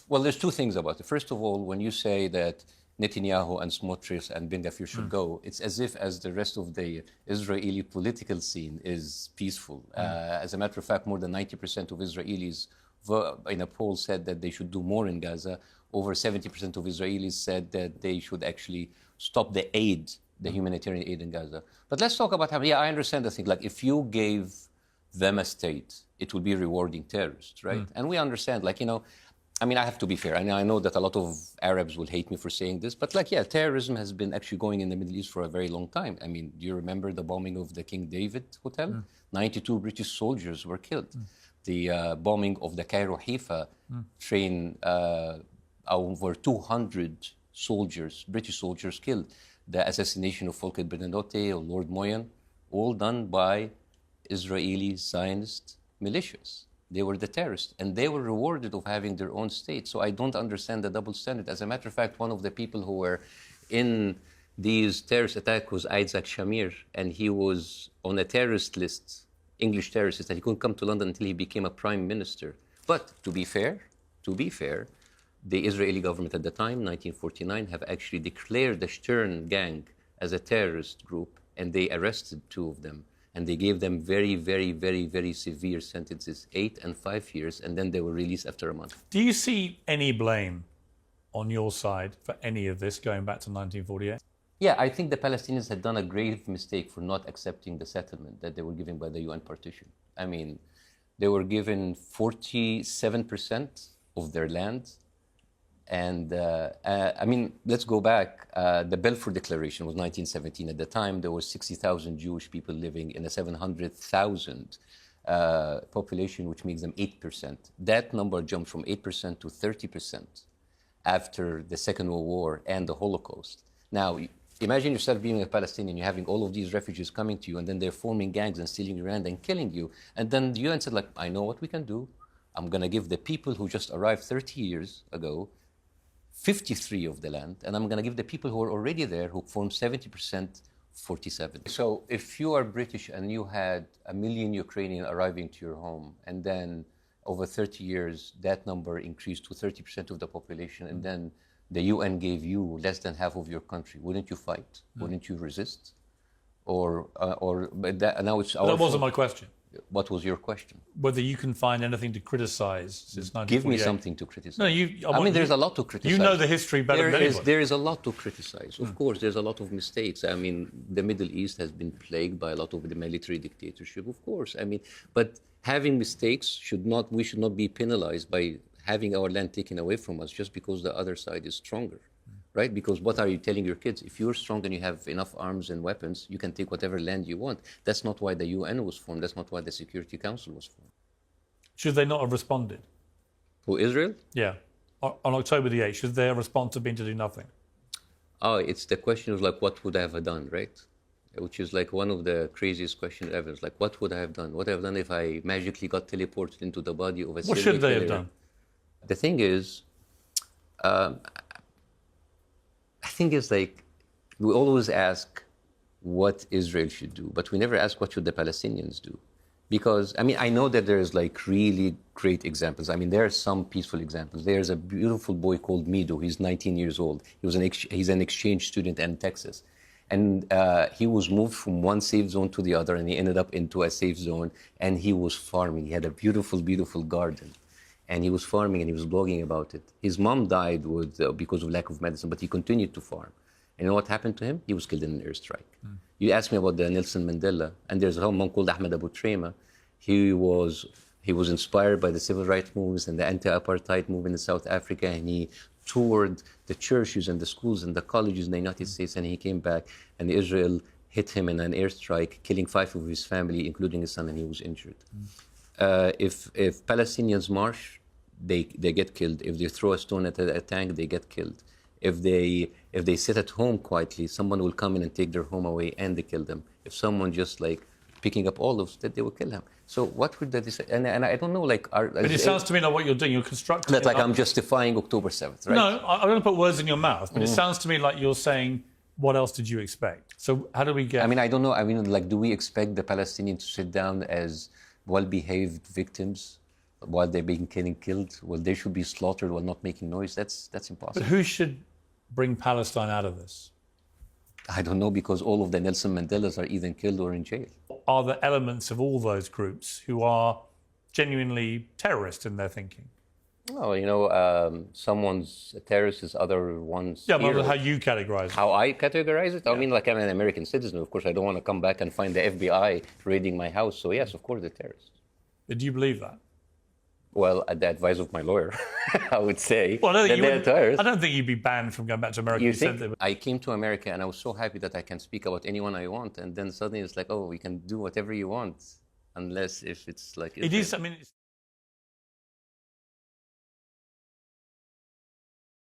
Well, there's two things about it. First of all, when you say that Netanyahu and Smotrich and Ben Gvir should go, it's as if as the rest of the Israeli political scene is peaceful. As a matter of fact, more than 90% of Israelis in a poll said that they should do more in Gaza. Over 70% of Israelis said that they should actually stop the aid, the humanitarian aid in Gaza. But let's talk about how, I understand the thing. Like, if you gave them a state, it would be rewarding terrorists, right? And we understand, I have to be fair. I know that a lot of Arabs will hate me for saying this, but terrorism has been actually going in the Middle East for a very long time. I mean, do you remember the bombing of the King David Hotel? 92 British soldiers were killed. The bombing of the Cairo Haifa train, over 200 soldiers, British soldiers killed. The assassination of Volker Bernadotte or Lord Moyen, all done by Israeli Zionist militias. They were the terrorists, and they were rewarded of having their own state. So I don't understand the double standard. As a matter of fact, one of the people who were in these terrorist attacks was Isaac Shamir, and he was on a terrorist list, English terrorist list, and he couldn't come to London until he became a prime minister. But to be fair, the Israeli government at the time, 1949, have actually declared the Stern gang as a terrorist group, and they arrested two of them. And they gave them very, very, very, very severe sentences, 8 and 5 years, and then they were released after a month. Do you see any blame on your side for any of this going back to 1948? Yeah, I think the Palestinians had done a grave mistake for not accepting the settlement that they were given by the UN partition. I mean, they were given 47% of their land. And let's go back. The Balfour Declaration was 1917. At the time, there were 60,000 Jewish people living in a 700,000 population, which makes them 8%. That number jumped from 8% to 30% after the Second World War and the Holocaust. Now, imagine yourself being a Palestinian, you're having all of these refugees coming to you, and then they're forming gangs and stealing your land and killing you. And then the UN said, I know what we can do. I'm going to give the people who just arrived 30 years ago 53 of the land, and I'm going to give the people who are already there, who form 70%, 47. So if you are British and you had 1 million Ukrainians arriving to your home, and then over 30 years, that number increased to 30% of the population, and then the UN gave you less than half of your country, wouldn't you fight? Wouldn't you resist? But now it's our That wasn't fault. my question. What was your question? Whether you can find anything to criticize since 1948. Give me something to criticize. No, there's a lot to criticize. You know the history better than anybody. There is a lot to criticize. Of course, there's a lot of mistakes. The Middle East has been plagued by a lot of the military dictatorship, of course. But having mistakes we should not be penalized by having our land taken away from us just because the other side is stronger. Right? Because what are you telling your kids? If you're strong and you have enough arms and weapons, you can take whatever land you want. That's not why the UN was formed. That's not why the Security Council was formed. Should they not have responded? Who, Israel? Yeah. On October the 8th, should their response have been to do nothing? It's the question of what would I have done, right? Which is one of the craziest questions ever. It's what would I have done? What would I have done if I magically got teleported into the body of a serial What should they have killer? done? The thing is, I think it's we always ask what Israel should do, but we never ask what should the Palestinians do. Because, I know that there's really great examples. There are some peaceful examples. There's a beautiful boy called Mido. He's 19 years old. He's an exchange student in Texas. And he was moved from one safe zone to the other, and he ended up into a safe zone, and he was farming. He had a beautiful, beautiful garden. And he was farming and he was blogging about it. His mom died because of lack of medicine, but he continued to farm. And you know what happened to him? He was killed in an airstrike. You asked me about the Nelson Mandela, and there's a monk called Ahmed Abu Trema. He was inspired by the civil rights movements and the anti-apartheid movement in South Africa, and he toured the churches and the schools and the colleges in the United States, and he came back, and Israel hit him in an airstrike, killing 5 of his family, including his son, and he was injured. If Palestinians march, they get killed. If they throw a stone at a tank, they get killed. If they sit at home quietly, someone will come in and take their home away, and they kill them. If someone just picking up olives, that they will kill them. So what would that say? And I don't know, But it sounds to me like what you're doing, you're constructing... That I'm justifying October 7th, right? No, I'm going to put words in your mouth, but it sounds to me like you're saying, what else did you expect? So how do we get... I don't know. Do we expect the Palestinians to sit down as well-behaved victims while they're being killed, well, they should be slaughtered while not making noise. That's But impossible. who should bring Palestine out of this? I don't know, because all of the Nelson Mandelas are either killed or in jail. Are there elements of all those groups who are genuinely terrorist in their thinking? Well, someone's a terrorist is other one's Yeah, hero. but how you categorize it. How I categorize it? I mean, like, I'm an American citizen. Of course, I don't want to come back and find the FBI raiding my house. So yes, of course, they're terrorists. Do you believe that? Well, at the advice of my lawyer, I would say Well, that they're terrorists. I don't think you'd be banned from going back to America. You said think? they were- I came to America and I was so happy that I can speak about anyone I want, and then suddenly it's like, oh, you can do whatever you want, unless if it's like It is. I mean, it's